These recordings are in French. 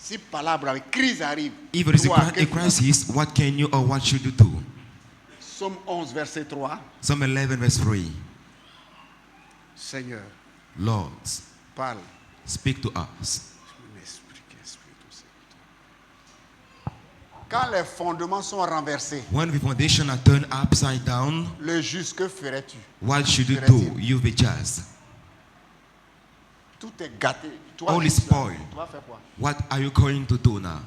Si palabra, crise arrive. If there is toi, a crisis, what can you or what should you do? Psaume 11, verset 3. Psalm 11, verse 3. Seigneur, Lord, parle. speak to us. Quand les fondements sont renversés, When the foundation are turned upside down, le juste, que ferais-tu? what should you do? You be just. Tout est gâté. Toi, All is spoiled. tu vas faire quoi? What are you going to do now?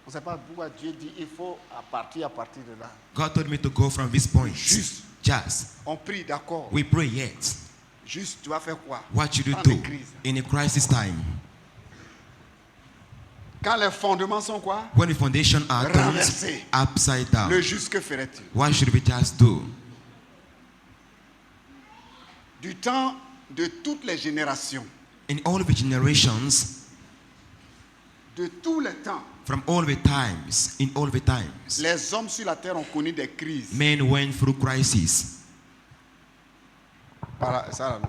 On ne sait pas pourquoi Dieu dit il faut partir de là. God told me to go from this point. Juste. Just. On prie, d'accord. We pray yet. Juste, tu vas faire quoi? What should you Dans do les crises. in a crisis time? Quand les fondements sont quoi? When the foundation are turned Renversés. upside down, Le juste, que ferais-tu? what should we just do? Du temps de toutes les générations, In all the generations, de tous les temps, from all the times, in all the times, les hommes sur la terre ont connu des crises. men went through crises. Ça, là, non.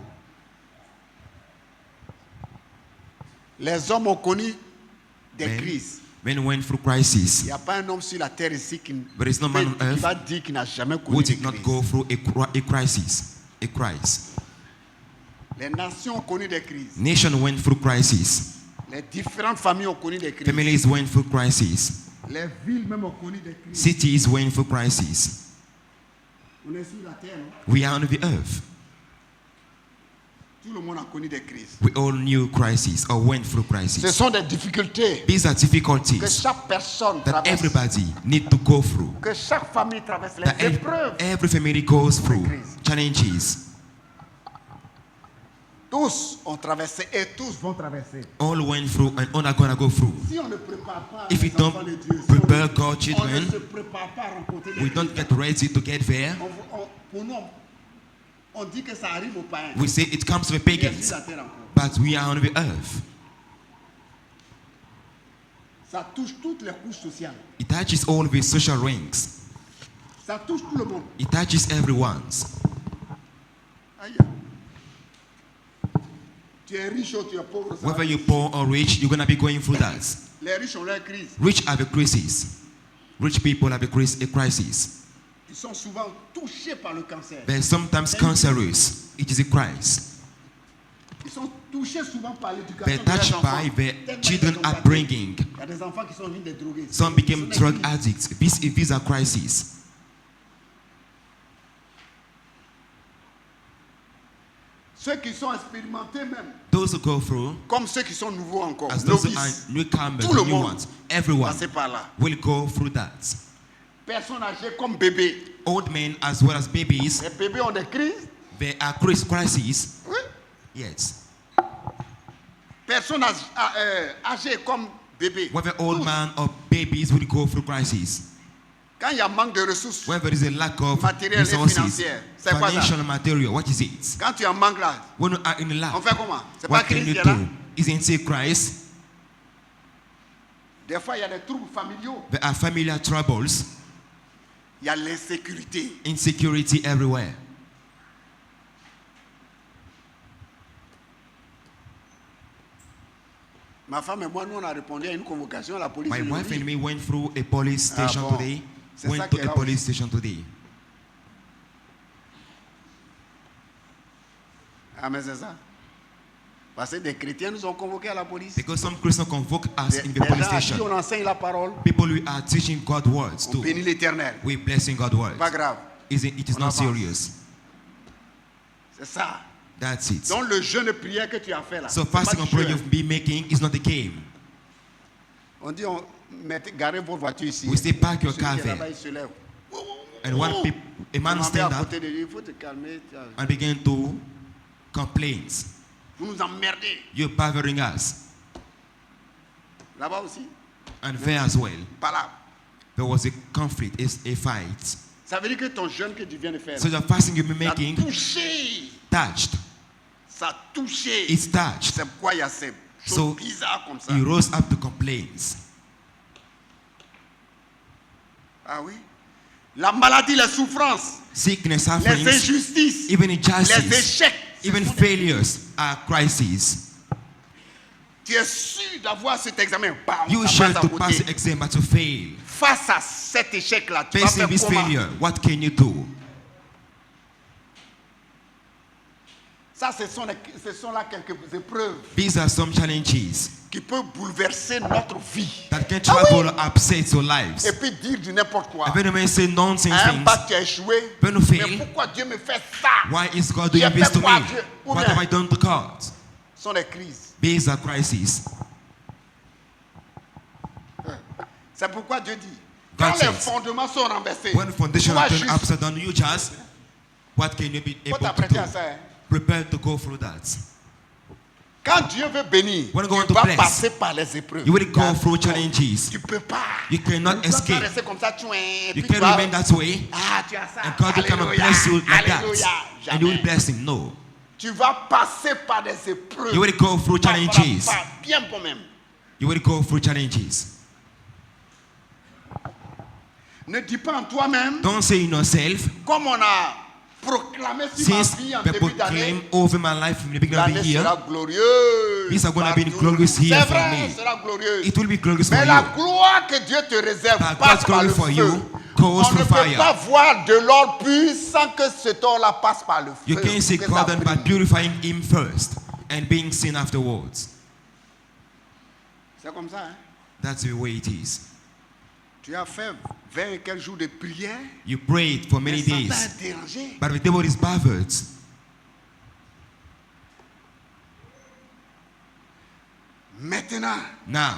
Les hommes ont connu des crises. Men went through Il crises. n'y a pas un homme sur la terre ici qui There is no man on earth va dire qu'il n'a jamais connu who de did not crise. go through a crisis. A crisis. Les nations ont connu des crises. Nation went through crisis. Les différentes familles ont connu des crises. Families went through crisis. Les villes même ont connu des crises. Cities went through crisis. On est sur la terre, non? We are on the earth. Tout le monde a connu des crises. We all knew crisis or went through Ce crisis. sont des difficultés These are que difficulties chaque personne that traverse. everybody need to go through. Que chaque famille traverse. Les That épreuves. every family goes through crises. challenges. Tous ont traversé et tous vont traverser. All went through and all are gonna go through. Si on ne prépare pas If we les enfants don't de Dieu, si prepare on God's ne children, se prépare pas à rencontrer les we don't get ready to get there. pour nous, on dit que ça arrive aux païens. We say it comes to the Qui est pagans, sur la terre encore. but we are on the earth. Ça touche toutes les couches sociales. It touches all the social ranks. Ça touche tout le monde. It touches everyone's. Aïe. Tu es riche ou tu es pauvre. ça Whether va. you're poor or rich, you're gonna be going through that. Les riches ont leur crise. Rich have a crisis. Rich people have a crisis. Ils sont souvent touchés par le cancer. They're sometimes cancerous. It is a crisis. Ils sont touchés souvent par l'éducation They're de leurs touched enfants. by their Tellement children ils sont gâtés. upbringing. Il y a des enfants qui sont venus des drogués. Some became drug addicts. These are crises. Ceux qui sont expérimentés même, Those who go through, comme ceux qui sont nouveaux encore, as those who are novices, newcomers, tout le new monde ones, everyone passé par là. will go through that. Personnes âgées comme bébés. Old men as well as babies, Les bébés ont des crises. there are crises. Oui. Yes. Personnes âgées comme bébés. Whether old man or babies will go through crises. Quand il y a manque de ressources, When there is a lack of matériel et resources, financière, c'est quoi ça? financial material, what is it? Quand tu en manques là, When you are in lack, on fait comment? C'est pas what can crise you qui est là. do? Isn't it Christ? Des fois, il y a des troubles familiaux. There are familiar troubles, Il y a l'insécurité. insecurity everywhere. Ma femme et moi, nous, on a répondu à une convocation à la police. My de wife and Lévis. me went through a police station bon. today. C'est ça Went qui to est a là police aussi. station today. Ah, mais c'est ça. Parce que des chrétiens nous ont convoqués à la police. Because some Christians convoke us in the Des police gens à qui station. on enseigne la parole, People who are teaching God's words on too. bénit l'éternel. We blessing God's words. Pas grave. It is On not avance. serious. C'est ça. That's it. Donc le jeûne de prière que tu as fait là. So c'est pas fasting du and prayer jeûne. you've been making is not the game. On dit, garez votre voiture ici. We say, park your Celui car qui est there. là-bas, il se lève. And one Oh. a man On stand à up côté de lui, il faut te calmer. and begin to complain. Vous nous emmerdez. You're bothering us. Là-bas aussi. And there as well, Pas là. there was a conflict, it's a fight. Ça veut dire que ton jeûne que tu viens de faire, So the fasting you've been ça a making touché. touched. Ça a touché. It's touched. C'est pourquoi il y a ces choses So bizarres comme ça. he rose up to complaints. Ah oui. La maladie, les souffrances, Sickness, les sufferings, injustices, even les injustice, échecs. ce even sont des- failures are crises. Tu Tu es sûr d'avoir cet examen. Bam, You ça sure passe à to côté. pass the exam but to fail. Face à cet échec-là, tu vas Facing faire this comment? failure, what can you do? Ça, ce sont là quelques épreuves These are some challenges qui peuvent bouleverser notre vie. that can trouble, upset your lives. Et puis dire du n'importe quoi. If any man say nonsense À un things, bac, tu as échoué. when you Mais fail, pourquoi Dieu me fait ça? why is God J'ai doing this fait to quoi, me? Dieu? Ou What bien- have I done to God? Ce sont des crises. These are crises. C'est pourquoi Dieu dit, God quand les says, fondements sont renversés, When the foundation tu vas is turned juste, upside down, you just, what can you be faut able to t'apprêter à do? ça. Hein. Prepare to go through that. Quand Dieu veut bénir, When God tu to vas bless, passer par les épreuves. You will go Car through challenges. Tu peux pas. You cannot Tu dois pas escape. rester comme ça, You puis can't tu vas- remain that way, Ah, tu as ça. and God will come and Alléluia, bless you like alléluia. that. And you will Jamais. bless him. No. Tu vas passer par des épreuves. You will go through challenges. Bien pour même. You will go through challenges. Ne dis pas en toi-même, Don't say in yourself, comme on a proclamé sur ma since vie en people début d'année, claim over my life from the beginning of l'année the year, sera glorieuse. these are going to be partout. glorious C'est here for vrai, me. sera glorieuse. It will be glorious for Mais la you. gloire que Dieu te réserve But passe God's par glory le for feu. you goes On ne through peut fire. pas voir de l'or pur sans que cet or-là passe par le feu. You can see pour que ça God by brille. purifying Him first and being seen afterwards. C'est comme ça, hein? That's the way it is. Tu as fait 20 et quelques jours de prière, You prayed for mais many ça days, t'a dérangé. but the devil is bothered. Maintenant, Now,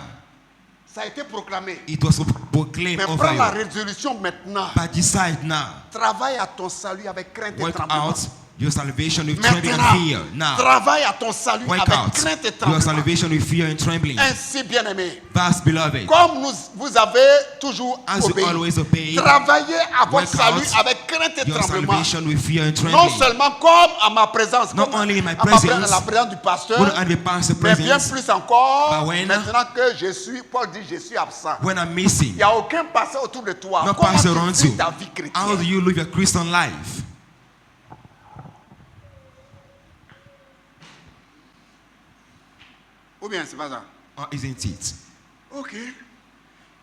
ça a été proclamé. it was proclaimed Mais over prends la you. résolution maintenant. But decide now. Travaille à ton salut avec crainte et Work tremblement. out your salvation with trembling and Maintenant, fear. Now, travaille à ton salut work avec out crainte et your tremblement. salvation with fear and trembling. Ainsi, bien-aimé, Thus, beloved, comme vous avez toujours as you obéi, always obey, travaillez à votre work salut out avec crainte et your tremblement. salvation with fear and Non trembling. seulement comme à ma présence, Not comme only in my à presence, la présence du pasteur, When I'm the pastor mais bien presence, plus encore, but when- maintenant que je suis, Paul dit, je suis absent. when I'm Il missing, n'y a aucun pasteur autour de toi. no Comment pastor tu around vis you. ta vie How do chrétienne? you live your Christian life? Ou bien c'est pas ça? Or isn't it? Ok.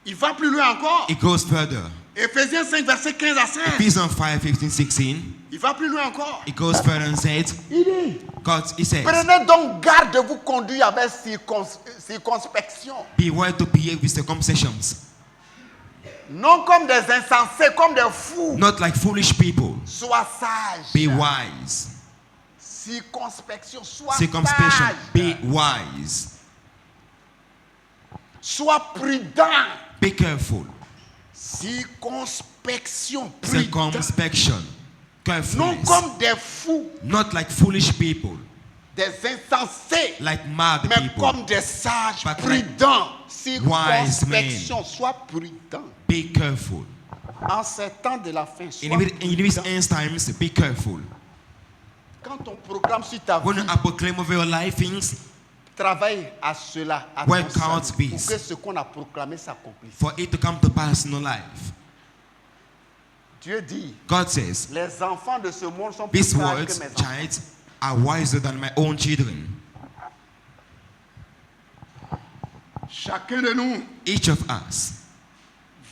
Il va plus loin encore. It goes further. Éphésiens 5, verset 15 à 16. Ephesians 5, 15, 16. Il va plus loin encore. It goes further and said, Il dit, God, He says, prenez donc garde de vous conduire avec circonspection. beware to behave with circumcisions, Non comme des insensés, comme des fous. not like foolish people. Sois sage. Be wise. Circonspection, sois Circumspection. sage. Be wise. Sois prudent. Be careful. Circonspection, prudent. Circumspection. Non Carefulness. comme des fous, Not like foolish people, des insensés, like mad mais people. comme des sages, But like prudents. wise men. Circonspection, sois prudent. Be careful. En ces temps de la fin, sois In these prudent. end times, be careful. Quand on programme sur ta When vie, you proclaim over your life things, travaille à cela, à ton Work salut, out pour peace. que ce qu'on a proclamé s'accomplisse. for it to come to pass in your life. Dieu dit, God says, les enfants de ce monde sont plus these sages words, que mes enfants. child, are wiser than my own children. Chacun de nous Each of us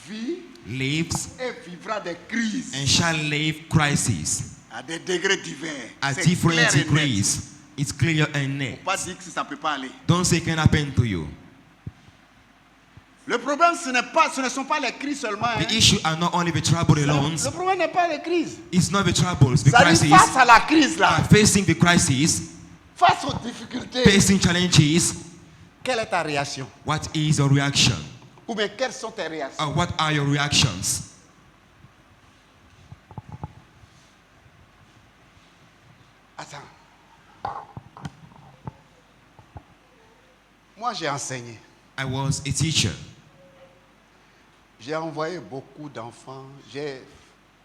vit lives et vivra des crises and shall live crises à des degrés divers. at C'est different clair et net. degrees. It's clear and net. Pas dire que ça ne peut pas aller. Don't say it can happen to you. Le problème, ce ne sont pas les crises seulement. hein. The issue are not only the trouble alone. Le problème n'est pas les crises. It's not the troubles, the Ça dit crises. face à la crise là, Facing the crisis, face aux difficultés, facing challenges, quelle est ta réaction? what is your reaction? Ou bien quelles sont tes réactions? Or what are your reactions? Attends. Moi, j'ai enseigné. I was a teacher. J'ai envoyé beaucoup d'enfants.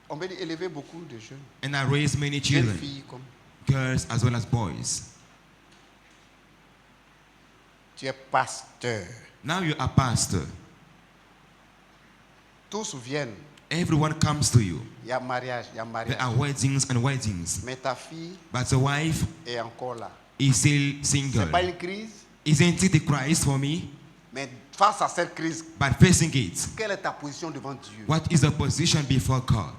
On veut dire, élevé beaucoup de jeunes. And I raised many Jeunes children, filles comme. girls as well as boys. Tu es pasteur. Now you are pastor. Tous viennent. Everyone comes to you. Il y a mariage, il y a There mariage. are weddings and weddings. Mais ta fille But the wife est encore là. is still Ce n'est single. pas une crise. Isn't it the Christ for me? Mais face à cette crise, But facing it, quelle est ta position devant Dieu? what is the position before God?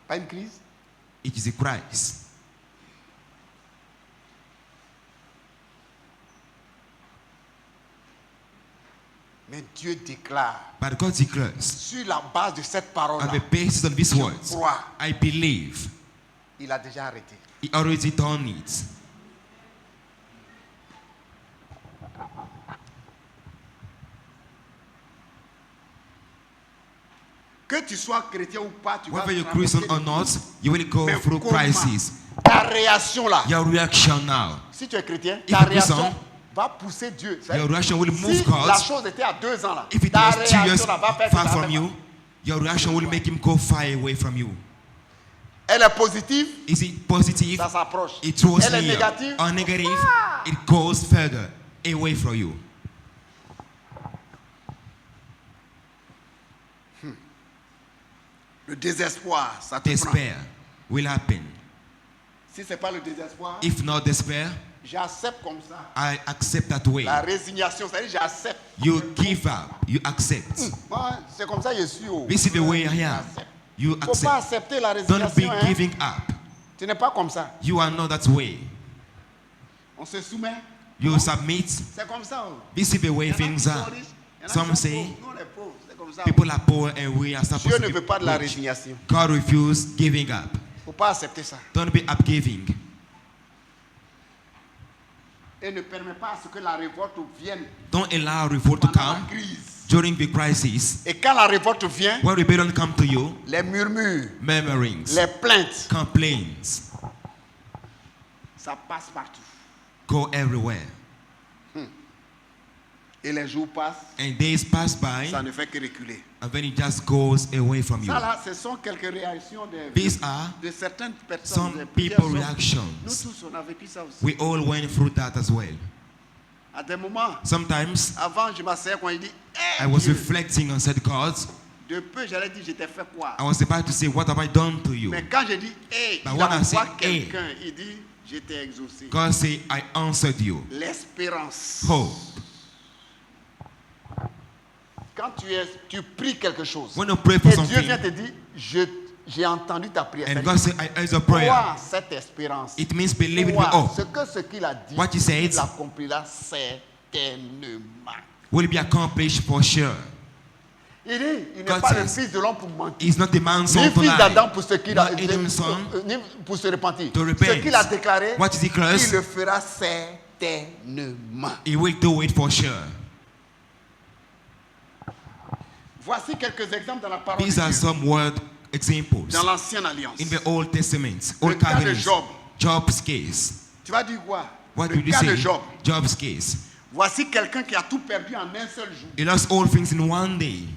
Pas une crise? It is a Christ. Mais Dieu déclare, But God declares, sur la base de cette on parole-là, the basis of these je words, crois, I believe il a déjà arrêté. He already done it. Que tu sois chrétien ou pas, tu vas Whether you're traverser Christian or des not, crises. you will go Mais through comment? crises. Ta réaction là, Your reaction now, si tu es chrétien, If ta you're Christian, réaction va pousser Dieu. your reaction will move Si God. la chose était à 2 ans là, If it ta was 2 years réaction là va faire que far ça from fait you, your reaction will make him go far away from you. Elle est positive, Is it positive? ça s'approche. It draws Elle est near. négative, Or negative? It goes further away from you. le désespoir, ça te prend. Despair will happen. Si ce n'est pas le désespoir, If not despair, j'accepte comme ça. I accept that way. La résignation, c'est-à-dire j'accepte. You give up. You accept. Moi, c'est comme ça que je suis. This is the way I am. J'accepte. You Il ne faut pas accept. accepter la Don't be résignation. Hein. giving up. Tu n'es pas comme ça. You are not that way. On se soumet. You submit. C'est comme ça. Oh. This is the way Il y en a things qui are. sont riches, il y en a Some qui sont say pauvres. Nous, on est pauvres. C'est comme ça. people are poor and we are Dieu supposed ne to veut be pas de la rich. résignation. God refuses giving up. Il ne faut pas accepter ça. Don't be up giving. Et ne permet pas à ce que la révolte vienne Don't allow revolt to pendant la come crise. during the crisis. Et quand la révolte vient, When rebellion come to you, les murmures, murmurings, les plaintes, complaints ça passe partout. go everywhere. Et les jours passent, And days pass by ça ne fait que reculer. and then it just goes away from you. Ça là, ce sont quelques réactions These are de certaines personnes. some de plusieurs people hommes. reactions. Nous tous, on a vécu ça aussi. We all went through that as well. À des moments, Sometimes avant, je m'asseyais quand il dit, I was Dieu, reflecting and said, God, de peu, j'allais dire, je t'ai fait quoi? I was about to say, what have I done to you? Mais quand je dis, hey, But il when I say, envoie quelqu'un, il dit, je t'ai exaucé. God say, I answered you. L'espérance. Hope. Quand tu pries quelque chose, When you pray for et Dieu vient something, te dire, j'ai entendu ta prière. and C'est-à-dire, God say, I heard your prayer, crois cette espérance. it means believe it. Crois Oh, ce qu'il a dit, What he said, il l'accomplira certainement. will be accomplished for sure. Il dit, il n'est God pas le says, fils de l'homme pour mentir. He's not the man's son Ni to fils d'Adam lie, pour ce qu'il a not Adam's son ni pour se repentir. to Ce repent. qu'il a déclaré, What he declares, il le fera certainement. He will do it for sure. Voici quelques exemples dans la parole These de are Dieu. some word examples Dans l'Ancienne Alliance. in the Old Testament, Le Old cas de Covenant. Job. Job's case. Tu vas dire quoi? What Le did you cas de say? Job. Job's case. Voici quelqu'un qui a tout perdu en un seul jour. He lost all things in one day.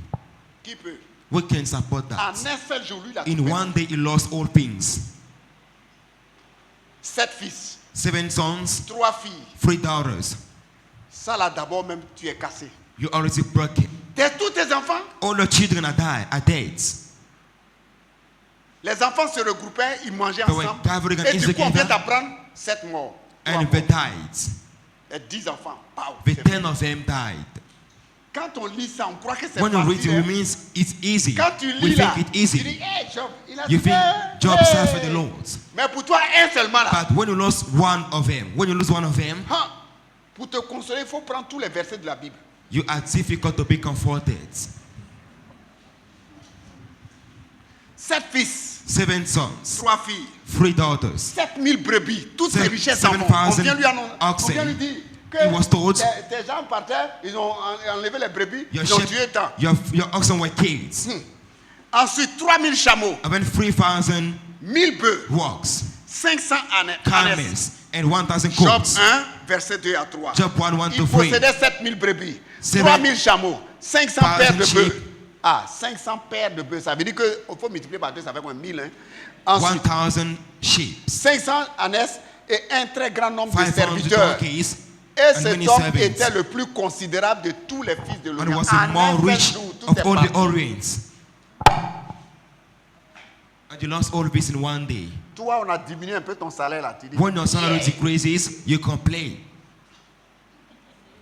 Qui peut? We can support En that. un seul jour, lui, il a tout In perdu. one day, he lost all things. 7 fils, 7 sons, 3 filles. 3 daughters. Ça là, d'abord même, tu es cassé. You already broke it. Tous tes enfants, All the children are dead. les enfants se regroupaient, ils mangeaient They were ensemble. gathering Et du coup, on vient together. d'apprendre 7 morts. And they died. Et 10 enfants. Pow, The c'est 10 of them died. Quand on lit ça, on croit que c'est When you read facile. it, Hein? it means it's easy. Quand tu We lis là, think it tu easy. dis, hey, Job, il a You dit, think hey, Job hey. suffered the Lord. Mais pour toi, un seulement là. But when you lost one of them, Hein, pour te consoler, il faut prendre tous les versets de la Bible. you are difficult to be comforted. 7 fils, 7 sons, 3 filles, 3 daughters. 7000 brebis, toutes ces richesses en 7,000 font. On vient lui annoncer, on oxen. vient lui dire que He was told, tes gens partaient, ils ont enlevé les brebis, Your, ils ont sheep, tué tant. your oxen were killed. Ensuite, 3000 chameaux, And then 3,000 1000 bœufs, walks, 500 ânes. camels, and 1,000 Job goats. 1, verset 2 à 3. Job 1, 1 to Il 3. possédait 7000 brebis, 7,000 3000 chameaux, 500 paires de sheep. bœufs. Ah, 500 paires de bœufs, ça veut dire qu'il faut multiplier par 2, ça fait quoi? 1000. Hein? Ensuite, 1,000 sheep, 500 ânes et un très grand nombre de 500 serviteurs. donkeys, Et and cet many homme servants. était le plus considérable de tous les fils de And l'Orient. was the En more un seul rich jour, tout of est all the parti. Orients. And you lost all this in one day. Toi, on a diminué un peu ton salaire là. Tu dis, When your salary yeah. decreases, you complain.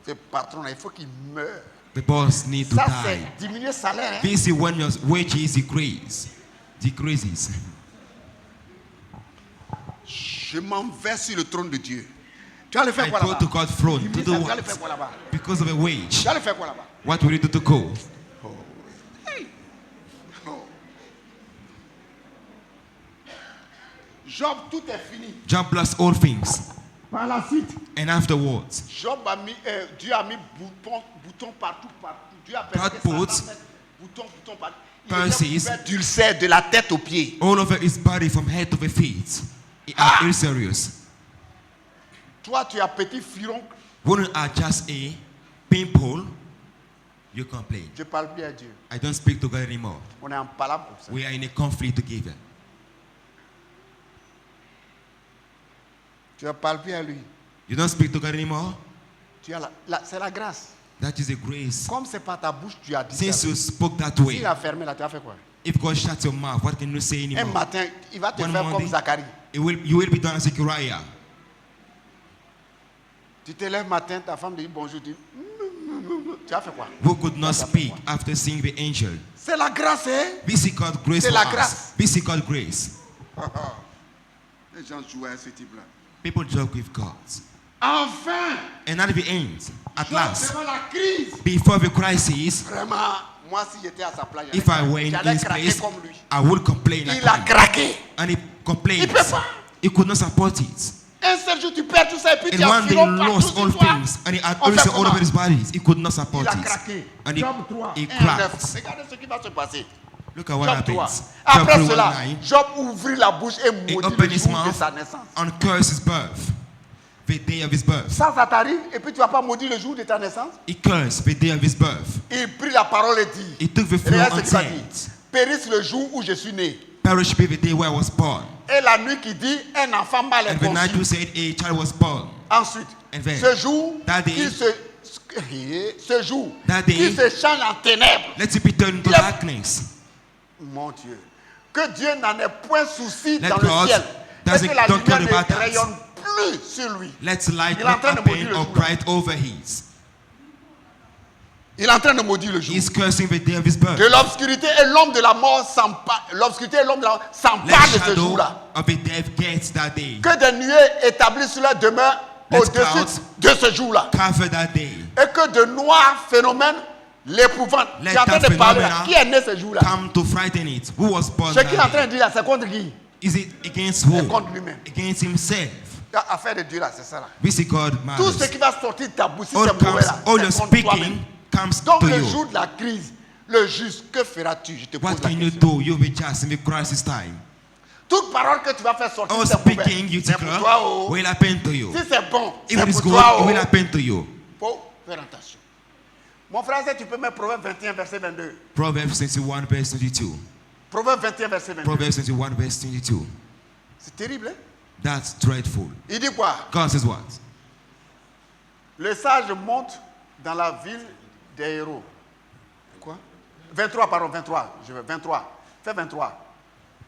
Ce patron-là, il faut qu'il meure. The boss need to Ça, die. c'est diminuer le salaire. Hein? This is when your wages decreases. Je m'en vais sur le trône de Dieu. Tu vas le faire I quoi go là-bas? to God's throne to Tu do vas le faire what? quoi là-bas? Because of a Tu wage. vas le faire quoi là-bas? What will you do to go? Job, tout est fini. Job lost all things. Par la suite, And afterwards, Job a mis, Dieu a mis bouton partout. Dieu a permis que God Satan puts mette bouton partout. Il curses était couvert d'ulcères de la tête aux pieds. all over his body from head to the feet. He are serious. Toi, tu as petit furon. When you are just a pimple, you complain. Je parle plus à Dieu. I don't speak to God anymore. On est en palabre comme ça. We are in a conflict together. Tu ne parles plus à lui. You don't speak to God anymore? C'est la grâce. That is a grace. Comme c'est pas ta bouche, tu as dit Since ça. you spoke that way, S'il a fermé là, tu as fait quoi? if God shuts your mouth, what can you say Un anymore? matin, il va te One faire Monday. comme Zacharie. You will be done as Zechariah. Tu te lèves matin, ta femme te dit bonjour, tu dis, tu as fait quoi? Who could not speak after seeing the angel? C'est la grâce, hein? We seek God grace C'est for la us. grâce. We seek God grace. Les gens jouent à ce type-là. People joke with God. Enfin, And at the end, at last, devant la crise, before the crisis, vraiment, moi si j'étais à sa place, if I were in j'allais his craquer place, comme lui. I would complain like Il a him. craqué. And he complains. Il peut pas. He could not support it. Un seul jour, tu perds tout ça et puis tu And as one day filon he partout lost sur all toi. things. And he had On fait also all comment? over his body. He could not support Il a it. craqué. And Job 3, he 1 à cracked. 9. Regardez ce qui va se passer. Look at what Job 3. happens. Job Après 3, cela, 1:9. Job ouvrit la bouche et He maudit le opened his jour de mouth sa naissance. and cursed his birth. The day of his birth. Ça t'arrive et puis tu vas pas maudire le jour de ta naissance? He cursed the day of his birth. Il prit la parole et dit, He took the floor regarde ce and qu'il va said, dire. Périsse le jour où je suis né. perish be the day where I was born. Et la nuit qui dit, un enfant mal est And the night who conçu. said a child was born. Ensuite, And then, ce jour, that day, ce jour, that day, qui se change en ténèbres. Let it be turned into Il a- darkness. Mon Dieu. Que Dieu n'en ait point souci Let dans le God ciel. Et doesn't- que la don't care lumière about ne that. rayonne plus sur lui. Let light Il est en not train de maudire happen le or jour. bright over his. Il est en train de maudire le jour. He's cursing the day of his birth. De l'obscurité et l'homme de la mort s'emparent. L'obscurité et l'homme de la mort s'emparent Let de ce shadow jour-là. of the death get that day. Que des nuées établissent sur leur demeure Let au-dessus clouds de ce jour-là. cover that day. Et que de noirs phénomènes l'épouvantent. Let Tu es en train that de parler là. phenomena Qui est né ce jour-là? Come to frighten it. Who was born Ce qu'il est en that train de day? dire là, c'est contre qui? Is it against C'est who? contre lui-même. Against himself. Affaire de Dieu là, c'est ça là. We see God Tout ce matters. qui va sortir de ta bouche, si All c'est mauvais comes, là, all your c'est contre toi-même. speaking comes Donc to le you. jour de la crise, le juste, que feras-tu? Je te pose What la can you question. do? You'll be just in the crisis time. Toute parole que tu vas faire sortir, All c'est mauvais. speaking you C'est think pour toi. Oh. will happen to you. Si c'est bon, If c'est it is pour good, toi. it Oh. will happen to you. Faut faire attention. Mon frère, si tu peux mettre Proverbe 21, verset 22. Proverbs 21, verse 22. Proverbe 21, verset 22. Proverbs 21, verse 22. C'est terrible, hein? That's dreadful. Il dit quoi? God says what? Le sage monte dans la ville des héros. Quoi? 23, pardon, 23. Je veux 23. Fais 23.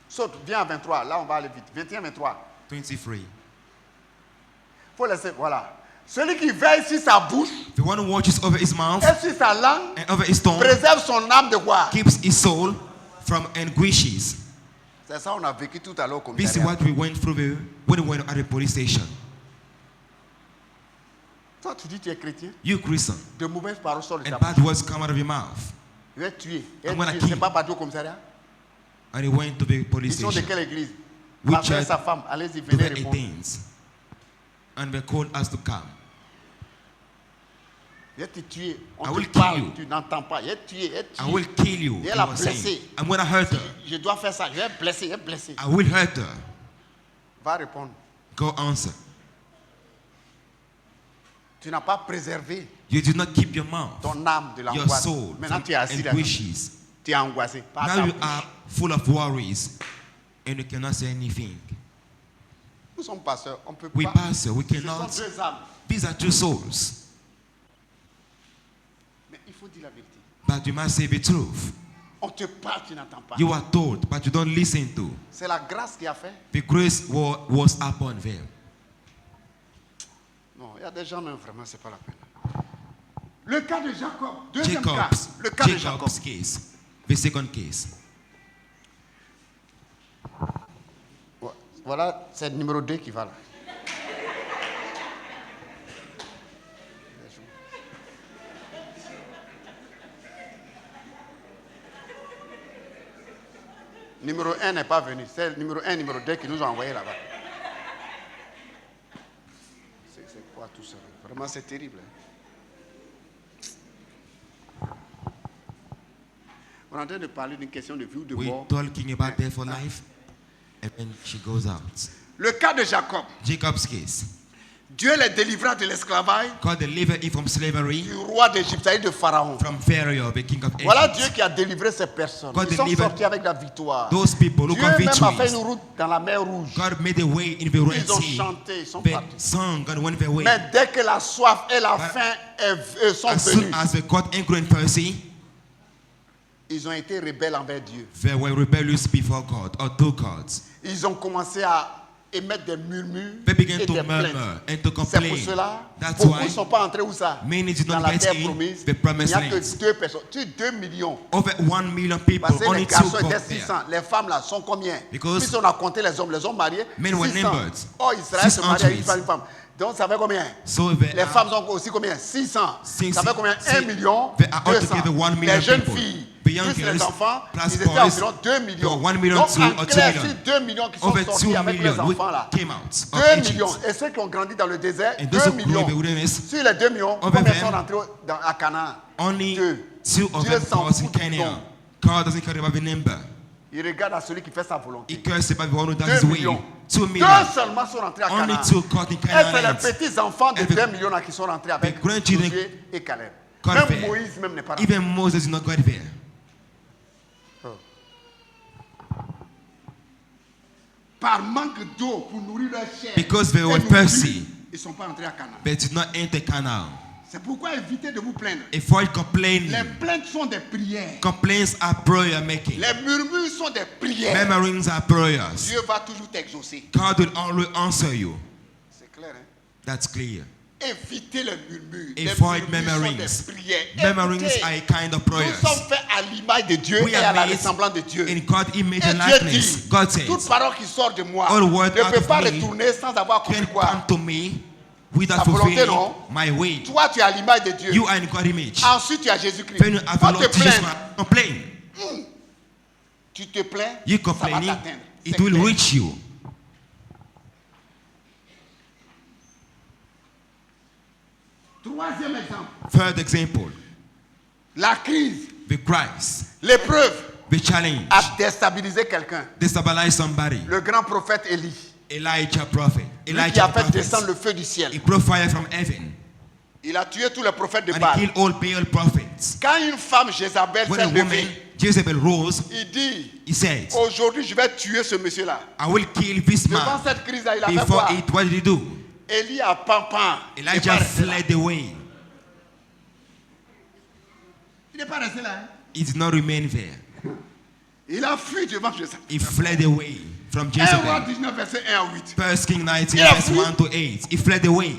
Saute, viens à 23. Là, on va aller vite. 21, 23. 23. Faut laisser, voilà. Celui qui veille sur sa bouche The one who watches over his mouth et sur sa langue and over his tongue préserve son âme de quoi? keeps his soul from anguishes. C'est ça on a vécu tout à l'heure comme This is what we went through when we went at the police station. Toi, tu dis que tu es chrétien. You Christian, De mauvaises paroles sortent de ta and bouche. bad words come out of your mouth. Il est tué. I'm gonna C'est kill. pas parti au commissariat. And he went to the police Ils sont de station. quelle église? Which Après church? sa femme. Allez-y, To venez the répondre. 18th. And they called us to come. Il est tué. On I te will kill parle, you. tu n'entends pas. Il est tué. Il est tué. I will kill you. Et He elle a was blessé. saying. I'm going to hurt her. Je dois faire ça. Je vais blesser. Il est blessé. I will hurt her. Va répondre. Go answer. Tu n'as pas préservé You did not keep your mouth, ton âme de your l'angoisse. soul Maintenant, from tu es assis là. anguishes. Tu es angoissé. Par Now ta you bouche. are full of worries and you cannot say anything. Nous sommes pasteurs. On peut We pas. pastor, we Ce sont cannot. deux âmes. These are two souls. Mais il faut dire la vérité. But you must say the truth. On te parle, tu n'entends pas. You are told, but you don't listen to. C'est la grâce qui a fait. The grace was upon them. Non, il y a des gens même vraiment, c'est pas la peine. Le cas de Jacob. Deuxième cas. Le cas de Jacob. Jacob's case. The second case. Voilà, c'est le numéro 2 qui va là. Numéro 1 n'est pas venu. C'est le numéro 1 numéro 2 qui nous ont envoyé là-bas. C'est quoi tout ça? Vraiment, c'est terrible. On est en train de parler d'une question de vie ou de mort. We're talking about death for life. And then she goes out. Le cas de Jacob. Jacob's case. Dieu les délivra de l'esclavage God delivered him from slavery, du roi d'Égypte, c'est-à-dire de Pharaon. from Pharaoh, the king of Egypt. Voilà Dieu qui a délivré ces personnes. God Ils sont delivered sortis avec la victoire. those people who Dieu got même a fait victories. une route dans la mer Rouge. God made a way in the Red Ils ont Sea. chanté, ils sont They partis. sung, God went their way. Mais dès que la soif et la But faim sont As soon venues, as they got angry and thirsty, ils ont été rebelles envers Dieu. they were rebellious before God, or to God. Ils ont commencé à émettre des murmures They began et to des murmur plaintes. and to C'est pour complain. cela That's beaucoup why ne sont pas entrés où ça? many did Dans not la get terre in promise. the Il promised n'y a land. que 2 personnes. 2 millions. Over 1 million people, Parce que only les 2 garçons got étaient there. 600. Les femmes là sont combien? Because Puis on a compté les hommes mariés, men were 600. numbered. Oh, Israël se marie avec 600. une femme. Donc ça fait combien? So there Les are femmes sont aussi combien? 600. Six- Ça fait combien? six- 1 million there are 200. altogether 1 million Les jeunes people. filles, The young plus les girls, enfants, plus ils étaient boys, environ 2 millions. there were 1 million, Donc 2 en or 2 clair, million. sur 2 millions qui sont Over sortis 2 avec les million enfants là. came out 2 of Egypt. millions. Et ceux qui ont grandi dans le désert, And 2 those who grew in millions. the wilderness, Sur les 2 millions, Over combien them, sont rentrés à Canaan? only Deux. 2 of Dieu them s'en was in fout du Canaan. nom. God doesn't care about the number. Il regarde à celui qui fait sa volonté. He cares about the one who does 2 his will. millions. 2 Deux million. seulement sont rentrés à Only Canaan. 2 caught in Et c'est Canaan. les petits enfants de And the- 2 millions là qui sont rentrés avec the grandchildren Josué et Caleb. got Même there. Moïse même n'est pas rentré. Even Moses did not go there. Par manque d'eau pour nourrir leur chair. Because they et were nourrir, thirsty. ils ne sont pas rentrés à Canaan. They did not enter Canaan. C'est pourquoi évitez de vous plaindre. Avoid complaining. Les plaintes sont des prières. Complaints are prayer making. Les murmures sont des prières. Murmurings are prayers. Dieu va toujours t'exaucer. God will always answer you. C'est clair, hein? That's clear. Évitez les murmures. Les Avoid murmures sont murmurings. des prières. Murmurings Écoutez, are a kind of nous prayers. sommes faits à l'image de Dieu We et à are la made ressemblance de Dieu. in God's image Et and Dieu likeness. dit, God says, toute parole qui sort de moi all word ne out peut of pas me retourner sans avoir can compris come quoi. to me without Sa volonté, fulfilling non? my way. Toi, tu es à l'image de Dieu. You are in God's image. Ensuite, tu as Jésus-Christ. When you have Quand a tu Lord te Jesus plains, Christ, complain. tu te plains, You ça va complaining, t'atteindre. it C'est will clair. reach you. Troisième exemple, Third example, la crise, the Christ, l'épreuve the challenge, a déstabilisé quelqu'un. destabilize somebody. Le grand prophète Élie, Elijah prophet. lui qui Elijah a fait prophet. descendre le feu du ciel. He brought fire from heaven Il a tué tous les prophètes de and he Baal. killed all Baal prophets. Quand une femme, Jézabel, When s'est a woman, levée, Jezebel, rose, il dit, he said, aujourd'hui je vais tuer ce monsieur-là. I will kill this Devant man. cette crise-là, il a fait Before quoi? it, what did he do? Élie a pan. Elijah fled away. Il n'est pas resté là. Hein? He did not remain there. Il a fui devant Jézabel. He fled away from 1 roi Jezebel. 19, verset 1 à 8. First King 19, Il a verse fui. 1 to 8. He fled away.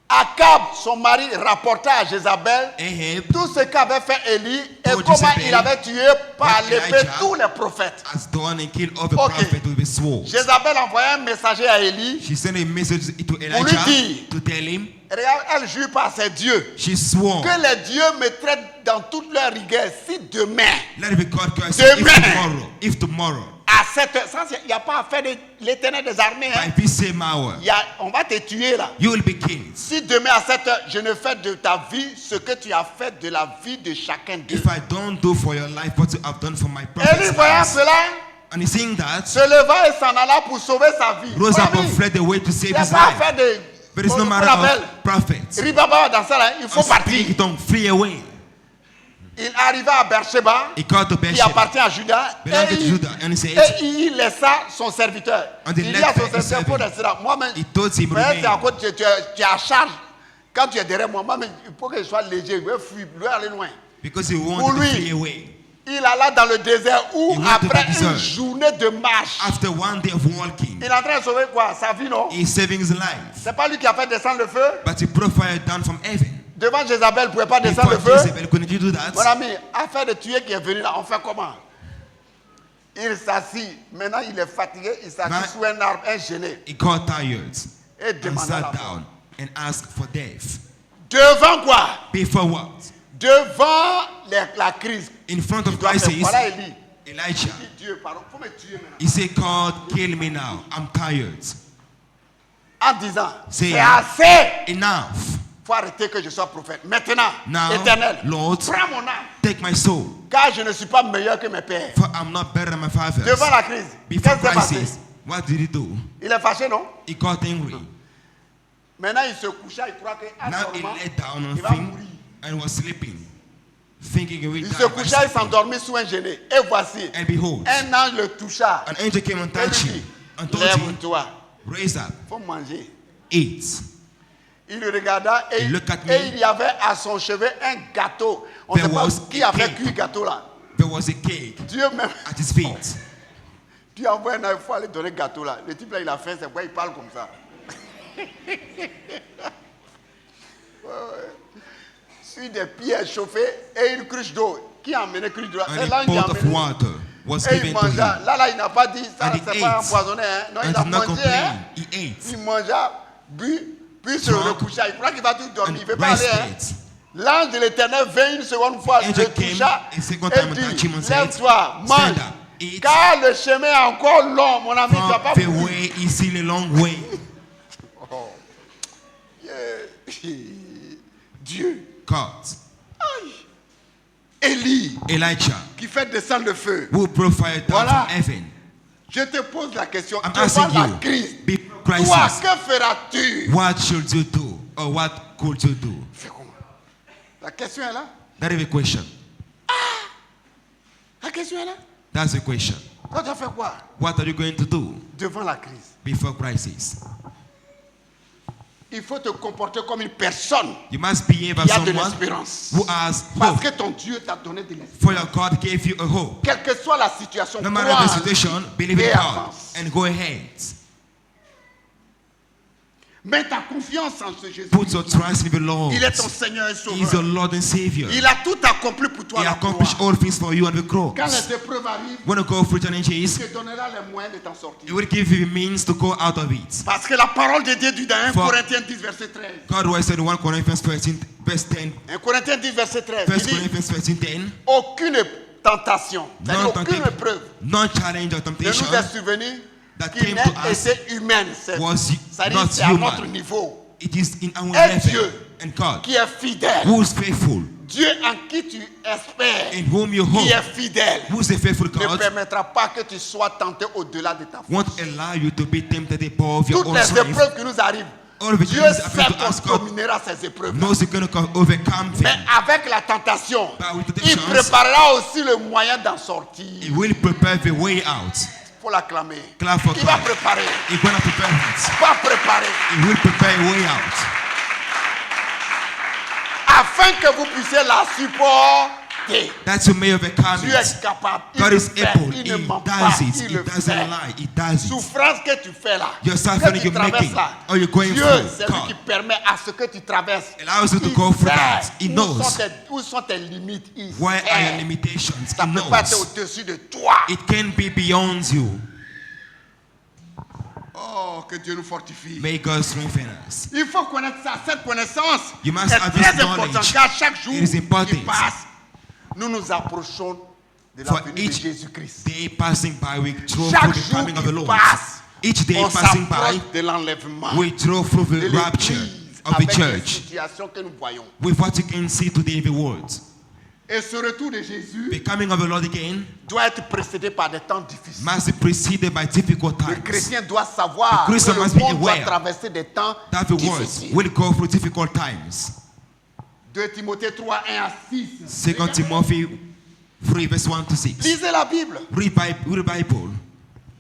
Akab, son mari, rapporta à Jézabel Ahab tout ce qu'avait fait Élie et Oh, comment Jézabel, il avait tué par what l'épée Elijah tous les prophètes. has done and killed all the Ok. prophets with the sword. Jézabel envoyait un messager à Élie. She sent a message to lui Elijah dire, to tell him. Regarde, elle jure par ses dieux She swore. que les dieux me traitent dans toute leur rigueur. Si demain, Let it be God curse Demain. if tomorrow, à cette heure, il n'y a pas affaire de l'éternel des armées. Hein. by this same hour, On va te tuer là. you will be killed. Si demain à cette heure, je ne fais de ta vie ce que tu as fait de la vie de chacun d'eux. If I don't do for your life what you have done for my Élie, prophets, voyant lives. cela, And he's saying that, se leva et s'en alla pour sauver sa vie. rose up Mon and ami, fled away to il save n'y a his pas life. affaire de... But it's no on matter l'appelle. of prophets. Ribaba dans ça là, il faut partir. He don't flee away. Il arriva à Beersheba, He got to qui Beersheba, appartient à Juda, belonged to et Judah, and he said, il laissa son serviteur. And he Il dit left à son his serviteur, il faut servant. rester là. Moi-même, He told him, frère, remain. c'est à cause tu es à charge. Quand tu es derrière moi, moi, il faut que je sois léger, je vais fuir, je vais aller loin. Because he Pour wanted to lui, flee away. Il alla dans le désert où, He went to après the desert. une journée de marche, After one day of walking, il est en train de sauver quoi? Sa vie, non? he's saving his life. C'est pas lui qui a fait descendre le feu. But he brought fire down from heaven. Devant Jézabel, ne pouvait pas descendre Before le feu. Jezebel, couldn't you do that? Mon ami, affaire de tuer qui est venu là, on fait comment? Il s'assit. Maintenant, il est fatigué. Il s'assit sous un arbre, un genêt. He got tired Et and demanda la sat mort. down and asked for death. Devant quoi? Before what? Devant la crise. In front of Il doit faire, crisis, voilà Élie. Elijah, Il dit, Dieu, pardon, faut me tuer maintenant. he said, God, kill me now. I'm tired. En disant, Say, c'est assez. enough. Il faut arrêter que je sois prophète. Maintenant, Now, Éternel, Lord, prends mon âme. take my soul, Car je ne suis pas meilleur que mes pères. for I'm not better than my fathers. Devant la crise, Before qu'est-ce qui s'est passé? crisis, what did he do? Il est fâché, non? He got angry. Maintenant, il se coucha, il croit que Now he normalement, lay down on il va him mourir. and was sleeping, thinking he will Il die se by coucha, il sleeping. s'endormit sous un genêt. Et voici, And behold, un ange le toucha. an angel came and Et lui touched him dit, and told him, lève-toi, raise up, il faut manger. eat. Il le regarda et, Il looked at me. et il y avait à son chevet un gâteau. On ne There sait pas was qui a a fait cake. cuire gâteau là. There was a cake Dieu même. at his feet. Tu envoies un il faut aller donner gâteau là. Le type là, il a faim, c'est pourquoi il parle comme ça. Ouais. Sur des pierres chauffées et une cruche d'eau. Qui a emmené cruche d'eau? And Et là, a il a pot of emmené. water was Et il given to mangea. him. Là, il n'a pas dit ça, And he c'est pas ate. empoisonné. Hein? Non, And il a did not mangé. Hein? complain. He ate. Il mangea, bu, puis se Drank, recoucha. Il croit qu'il va tout dormir. Il ne and veut pas aller. Hein? rested. L'ange de l'Éternel vint une seconde fois, The le angel came toucha a second time and et touched dit, him and said, lève-toi, mange, stand up, eat. car le chemin est encore long, mon ami, tu vas pas For the mourir. way is still a long way. Oh. Yeah. Dieu, God, Élie, Elijah, qui fait descendre le feu. who brought fire down Voilà. from heaven. Je te pose la question, I'm devant asking la you, crise, before toi, crisis, que feras-tu? what should you do? Or what could you do? Fais comment? La question est là. That is the question. La question est là. That's the question. Toi, tu as fait quoi? What are you going to do Devant la crise. before crisis? Il faut te comporter comme une personne You must behave as qui a de someone l'espérance. who has Parce hope. que ton Dieu t'a donné de l'espérance. For your God gave you a hope. Quelle que soit la situation, No matter crois the en situation, lui believe in et God avance. and go ahead. Mets ta confiance en ce Jésus. Put your trust in the Lord. Il est ton Seigneur et He is your Sauveur. Lord and Savior. Il a tout accompli pour toi He à la accomplished croix. all things for you on the Quand cross. les épreuves arrivent, When you go through il challenges, te donnera les moyens de t'en He sortir. will give you the means to go out of it. Parce que la parole de Dieu dit dans 1 For- Corinthiens 10, verset 13. God was said in 1 Corinthians 13, verse 10. 1 Corinthiens 10, verset 13. 1 Il dit, Corinthians 13, 10. aucune tentation, c'est-à-dire Non aucune tentation, épreuve non challenge or ne temptation nous est survenue that qui came n'ait to us été humaine. was C'est-à-dire not c'est à human. notre niveau. It is in our Et level. Dieu, And God, qui est fidèle. who is faithful, Dieu en qui tu espères, in whom you qui hope, est fidèle, who is a faithful ne God, permettra pas que tu sois tenté au-delà de ta foi. won't allow you to be tempted above your Toutes own les strength. épreuves qui nous arrivent, All the Dieu things sait happen to us, qu'on God dominera ces épreuves. knows you're going to overcome Mais them. avec la tentation, But with the il temptations, préparera aussi le moyen d'en sortir. He will prepare the way out. Il faut l'acclamer. Clap for Il va God. préparer. He's going to prepare it. Il va préparer. He will prepare a way out. Afin que vous puissiez la supporter. That you may overcome Dieu it. est capable. Il God le is fait. able. Il ne He ment pas. does it. Il He le doesn't fait. lie. He does it. Souffrance que tu fais là, Your suffering que tu you're traverses making, là, or you're going Dieu, through, c'est lui God qui permet à ce que tu traverses. allows you to Il go through sait that. He knows où sont tes limites. Il where are your sait. limitations. Ça He ne peut pas être knows. au-dessus de toi. It can be beyond you. Oh, que Dieu nous fortifie. May God strengthen us. Il faut connaître ça. Cette connaissance You must est have très this importante knowledge. car chaque jour It is important. qui passe, nous nous approchons de la For venue de each Jésus-Christ. day passing by, we draw Chaque through the jour coming of the qui Lord. passe, Each day on passing by, s'approche de l'enlèvement we draw through de the rapture l'Église of the avec les church situations que nous voyons. with what you can see today in the world. Et ce retour de Jésus The coming of the Lord again doit être précédé par des temps difficiles. must be preceded by difficult Le times. chrétien doit savoir The Christian que le must be monde doit aware traverser des temps That the world difficiles. will go through difficult times. 2 Timothée 3, 1 à 6. 2 Timothy 3 verse 1 to 6. Lisez la Bible. Read the Bible.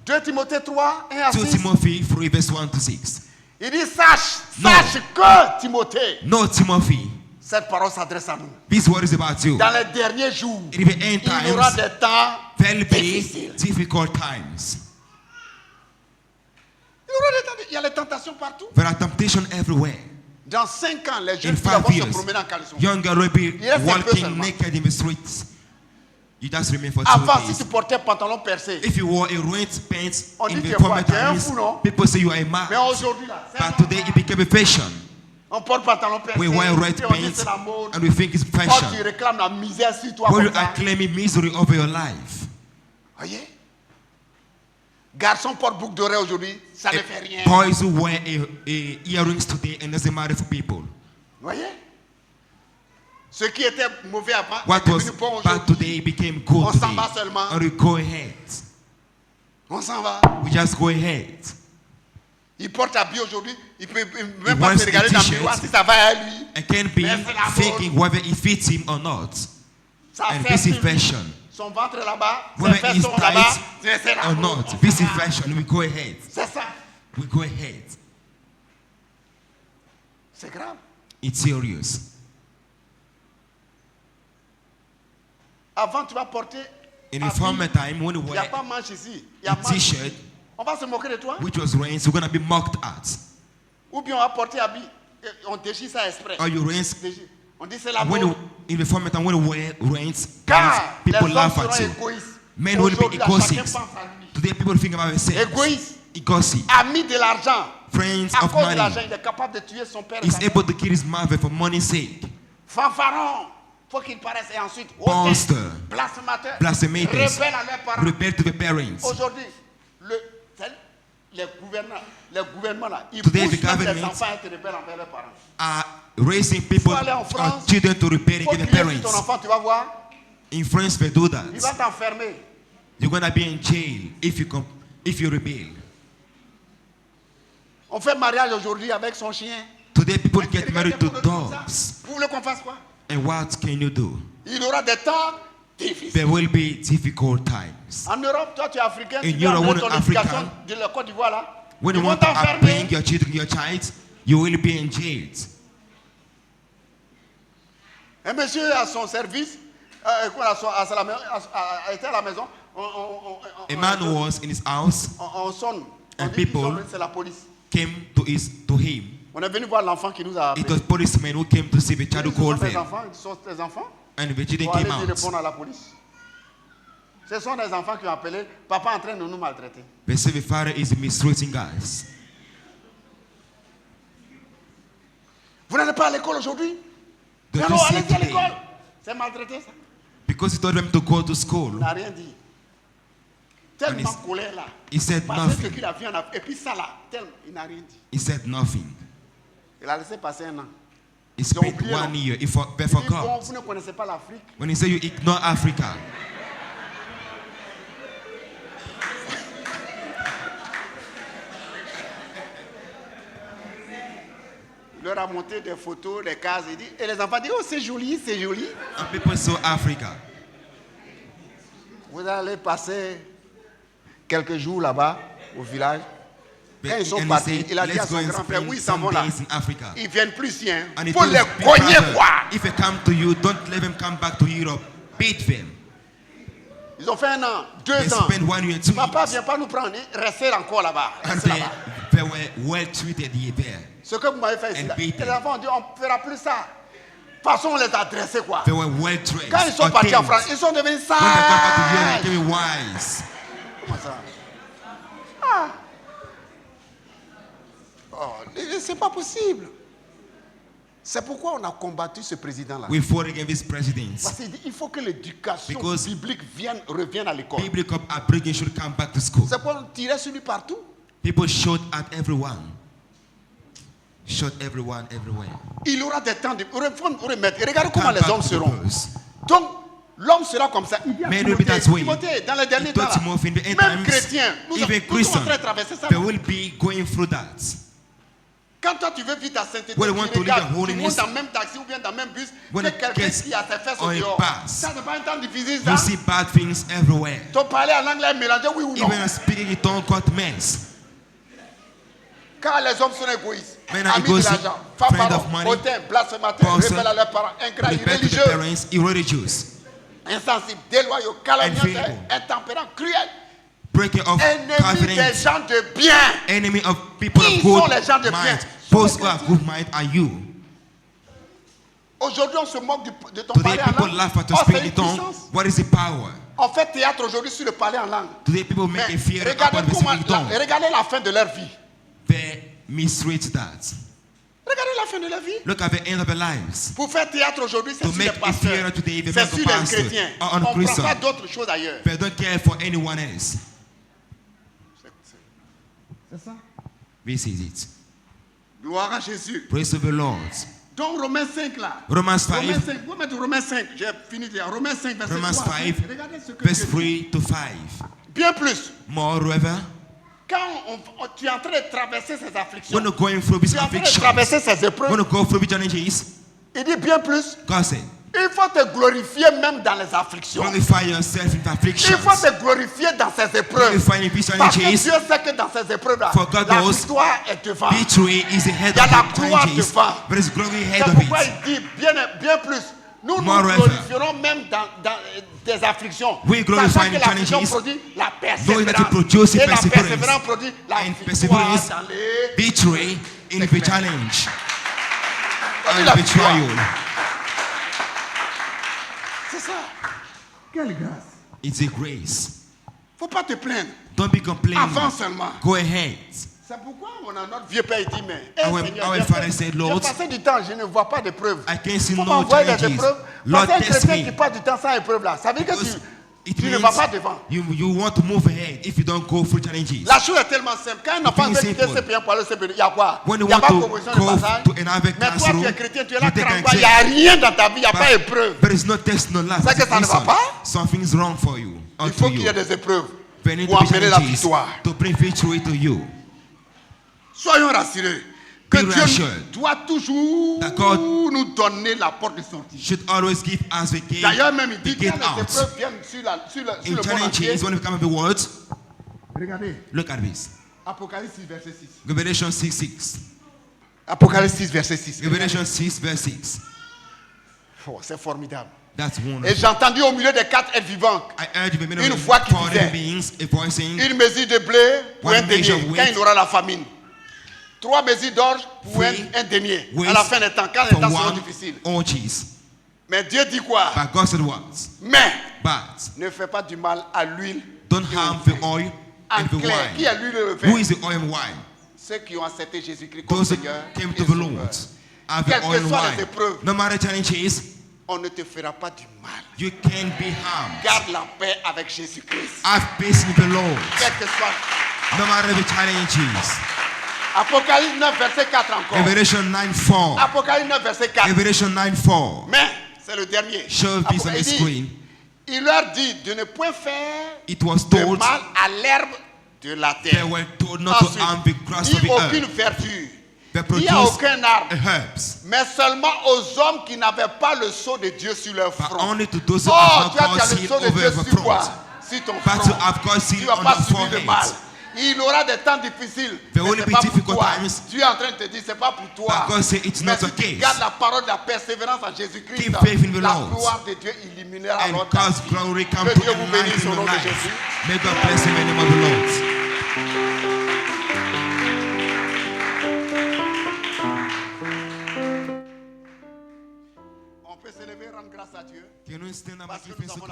2 Timothée 3, 1 à 2 6. Timothy 3 verse 1 to 6. Il dit, sache que Timothée, No, Timothy, cette parole s'adresse à nous. this word is about you. Dans les derniers jours, In the end il y aura times, des temps there will be difficiles. difficult times. Il y aura des temps, il y a les tentations partout. There are temptations everywhere. Dans 5 ans, les In jeunes filles 5 vont se years, promener en caleçon. young girl will be Il reste un peu walking seulement. naked in the streets. You just remain for 2 Avant, si days. tu portais pantalon percé, If you wore a ruined pants on in dit the tu es quoi? former Tu es un times, fou, non? people say you are a man. mais aujourd'hui, là, c'est But today it became a fashion. on porte pantalon percé, We wear red puis on dit pants c'est la mode. and we think it's Quand tu fashion. réclames la misère sur toi, When comme you ça, are claiming misery over your life. voyez? Garçon porte boucle d'oreille aujourd'hui, ça ne fait rien. Boys who wear a earrings today and doesn't matter for people. Voyez? Ce qui était mauvais avant What est was devenu bon bad aujourd'hui. today became good On s'en today. va seulement. And we go ahead. On s'en va. We just go ahead. Il porte habillé aujourd'hui, il peut He même pas wants se regarder a dans le t-shirt. miroir si ça va à lui. And can be Mais c'est la faking whether it fits him or not. Ça And fait this is sur lui. fashion. Son ventre là-bas, ses Whether fesses it's sont là-bas, tight c'est la or mode. not, this is fashion. We go ahead. C'est ça. We go ahead. C'est grave. It's serious. Avant, tu vas porter In habit. the former time, when you Il n'y a wear pas manche ici. Il y a a manche ici. t-shirt On va se moquer de toi. which was rains, you're gonna be mocked at. Ou bien on va porter habit. Et on déchire ça exprès. Or you rains. Déchire. On dit c'est la When mode. you, in the former time, when you wear rains, Car les people hommes laugh seront at you. égoïstes. Men will be Aujourd'hui, là, chacun egotists. pense à lui. Today, people think about themselves. Égoïste. Egocy. Ami de l'argent. Friends À of cause de l'argent, money. il est capable de tuer son père et Is sa mère. able to kill his mother for money's sake. Fanfaron. Faut qu'ils paraissent et ensuite. Boaster. Blasphémateur. Blasphemators. Rebelle à leurs parents. Rebel to the parents. Aujourd'hui, les gouvernements là, ils Today, poussent the même les government enfants à être rebelles envers leurs parents. Are raising people Faut aller en or France. children to rebel Faut against crier the sur ton parents. enfant, tu vas voir, In France, they do il va that. t'enfermer. You're gonna be in jail if you rebel. On fait mariage aujourd'hui avec son chien. Today, people get Regardez married to pour le comme ça. dogs. Vous voulez qu'on fasse quoi? And what can you do? Il aura des temps difficiles. There will be difficult times. En Europe, toi tu es africain, tu In viens Europe, amener when ton African- éducation de la Côte d'Ivoire là. When Ils you vont want to upbring t'enfermer. your child, you will be in jail. Un monsieur à son service, était à la maison, A man who was in his house on sonne. On And dit qu'ils people- sont- c'est la police. came to him. On est venu voir l'enfant qui nous a appelé. It was policemen who came to see the child who Ce sont called tes them. enfants, ce sont tes enfants. And the children Pour aller came dire out. répondre à la police. Ce sont des enfants qui ont appelé, papa est en train de nous maltraiter. They say the father is mistreating us. Vous n'allez pas à l'école aujourd'hui? Don't Mais you non, see allez à today? l'école. C'est maltraité ça. Because he told them to go to school. Il n'a rien dit. Tellement And colère là. He said Parce que ce nothing. qu'il a vu en Afrique. Et puis ça là, tellement, il n'a rien dit. He said nothing. Il a laissé passer un an. He ont spent oublié, 1 non? year. They Il dit, bon, forgot. vous ne connaissez pas l'Afrique. When he said you ignore Africa, Il leur a monté des photos, des cases. Il dit, et les enfants disent, oh c'est joli, c'est joli. and people saw Africa. Vous allez passer quelques jours là-bas, au village. But- Quand ils sont and he partis, said, il a dit à let's go son and grand-frère, oui, spend ils s'en some vont là. days in Africa. Ils viennent plus ici, hein. And he Faut told les his big cogner, brother, quoi. if they come to you, don't let them come back to Europe. Beat them. Ils ont fait 1 an, 2 They ans. spent 1 year, 2 Papa, years. viens pas nous prendre. Restez encore là-bas. And Restez là-bas. they were well treated there. Ce que vous m'avez fait ici, And là, beat les them. enfants ont dit, on ne fera plus ça. De toute façon, on les a dressés, quoi. They were well trained. Quand ils sont partis en France, ils sont devenus When they come back to sages. Europe, they became wise. Comment ça? Ah. Oh, c'est pas possible. C'est pourquoi on a combattu ce président-là. We fought against these presidents. Parce qu'il dit il faut que l'éducation Because biblique revienne à l'école. Biblical upbringing should come back to school. C'est pourquoi on tirait sur lui partout. People shot at everyone. Shot everyone everywhere. Il aura des temps de remettre. Et regardez comment Come les back hommes to the seront. purpose. Donc, l'homme sera comme ça. Il dit à Men will be Timothée, that way. Timothée, dans les derniers He temps, told là, Timothy in the end même times, chrétiens, nous sommes even en train Christians, de traverser ça. they will be going through that. Quand toi tu veux vivre ta sainteté, When you tu want to live regardes, your tu holiness, montes dans le même taxi ou bien dans le même bus, when que it quelqu'un gets qui a ses fesses au on a dehors. bus, Ça n'est pas un temps difficile, ça. You see bad things everywhere. Ton parler en anglais mélangé, oui ou non. Even speaking in tongue got mess. Car les hommes sont égoïstes, Men are amis de egoistic, l'argent, friend fanfarons, of money, hautains, blasphémateurs, person, rebelles à leurs parents, ingrats, Rebel to the irréligieux, parents, irreligious, insensibles, déloyaux, calomniateurs, Infidèles. intempérants, cruels, breaking of ennemis des confidence, gens de bien. enemy of people Qui of good sont les gens de bien? mind. Those who are good mind are you. Aujourd'hui, on se moque de ton Today parler en people langue. laugh at Oh, your c'est speaking une tongue. puissance. What is the power? On fait théâtre aujourd'hui sur le parler en langue. Today people Mais make a fear regardez, upon the speaking tongue. regardez la fin de leur vie. They misread that. Regardez la fin de leur vie. Look at the end of their lives. Pour faire théâtre aujourd'hui, c'est To sur les make a pasteurs. fear today, the C'est medical sur les pastor chrétiens. or On on ne prend Christian. pas d'autres choses ailleurs. They don't care for anyone else. C'est ça. This is it. Gloire à Jésus. Praise to the Lord. Donc Romains 5 là. Romans 5. Romains 5. Vous mettez Romains 5. J'ai fini de dire. Romains 5 verset Romans 3. 5, Regardez ce que verse Dieu dit. 3 to 5. Bien plus. Moreover, Quand tu es en train de traverser ces afflictions, when you're going through tu these es en train de afflictions, traverser ces when épreuves, you go through the challenges, il dit bien plus. God said, Il faut te glorifier même dans les afflictions. glorify yourself in the Il afflictions. faut te glorifier dans ces épreuves. Glorify in these Parce que challenges. Dieu sait que dans ces épreuves-là, For God la knows victoire est devant. Victory is the head Il y a of la the gloire challenges, devant. but it's glory ahead C'est of pourquoi it. il dit bien plus. Nous nous Moreover, glorifierons même dans des afflictions. we glorify Sachant in que l'affliction challenges, produit la knowing that it persévérance. produces Et la perseverance. persévérance produit la And victoire perseverance, dans les... victory in C'est the clair. challenge Produit and la the victoire. trial. C'est ça. Quelle grâce. It's a grace. Faut pas te plaindre. Don't be complaining. Avance seulement. Go ahead. C'est pourquoi notre vieux père il dit, mais Our father said, Lord, j'ai passé du temps, je ne vois pas de preuves. I can see Faut no m'envoyer des challenges. épreuves. Lord, Parce qu'un test chrétien me. qui passe du temps sans épreuve là, ça veut dire que Because it tu ne means vas pas devant. you want to move ahead if you don't go through challenges. La chose est tellement simple. Quand un enfant thing is veut quitter simple. CP1 pour aller au CP2, il y a quoi? When Il you n'y a want pas de to promotion de go passage. to another Mais toi, classroom, tu es chrétien, tu es là, you take crampa, an il n'y a exam. rien dans ta vie, il n'y a But pas d'épreuve. there is no test, no life. C'est que ça ne va pas. Something's wrong for you. Il Unto faut qu'il y you. ait des épreuves There need pour to be emmener la challenges victoire. to bring victory to you. Soyons rassurés que Be Dieu reassured doit toujours that God nous donner la porte de sortie. Should always give us the gate, D'ailleurs, même il the dit gate quand les out. épreuves viennent sur In le monde entier. challenges, when we come up the words, Regardez, look at this. Apocalypse 6, verset 6. Revelation 6:6. Apocalypse 6, verset 6. Revelation 6, verse 6. Oh, c'est formidable. That's Et wonderful. j'ai entendu au milieu des quatre êtres vivants I heard the une middle voix qui of disait, the beings, a voice saying, une mesure de blé pour One un denier, measure of quand wheat. il aura la famine. 3 mesures d'orge pour Three un denier. À weights la fin des temps, quand les for temps seront one difficiles. orgies. Mais Dieu dit quoi? But God said what? Mais But ne fais pas du mal à l'huile. don't harm the oil En and the clair, qui wine. est l'huile et le Who vin? is the oil and wine? Ceux qui ont accepté Jésus-Christ comme Those who Seigneur. came et to the Sauveur. Lord are the Quelles que oil and soient les wine. épreuves. No matter challenges, On ne te fera pas du mal. you can be harmed. Garde la paix avec Jésus-Christ. Have peace with the Lord. Quel que soit. No matter the challenges. Apocalypse 9, verset 4 encore. Revelation 9:4. Apocalypse 9, verset 4. Revelation 9:4. Mais, c'est le dernier. Show this on the Il dit, screen. il leur dit de ne point faire It was de told mal à l'herbe de la they terre. were told not to harm the grass of ni the aucune earth. verdure. They Il n'y a produce aucun arbre. herbs, Mais seulement aux hommes qui n'avaient pas le sceau de Dieu sur leur but front. only to those who Oh, have tu as not God's le seal sceau de over Dieu the sur quoi? front. Sur ton But to front. have God's Tu seal ne vas on pas your subir de mal. forehead. Il aura des temps difficiles. There Mais will c'est be pas pour difficult toi. times. Dieu est en train de te dire, c'est pas pour toi. But God said it's Mais not si the tu case. gardes la parole de la persévérance en Jésus-Christ, Keep faith in the la Lord. gloire de Dieu illuminera And alors ta God's vie. glory come Que to Dieu vous bénisse enlighten au nom your de life. Jésus. May God bless you in the name of the Lord. On peut se lever, rendre grâce à Dieu. Can we stand up Parce and que give nous thanks to avons God?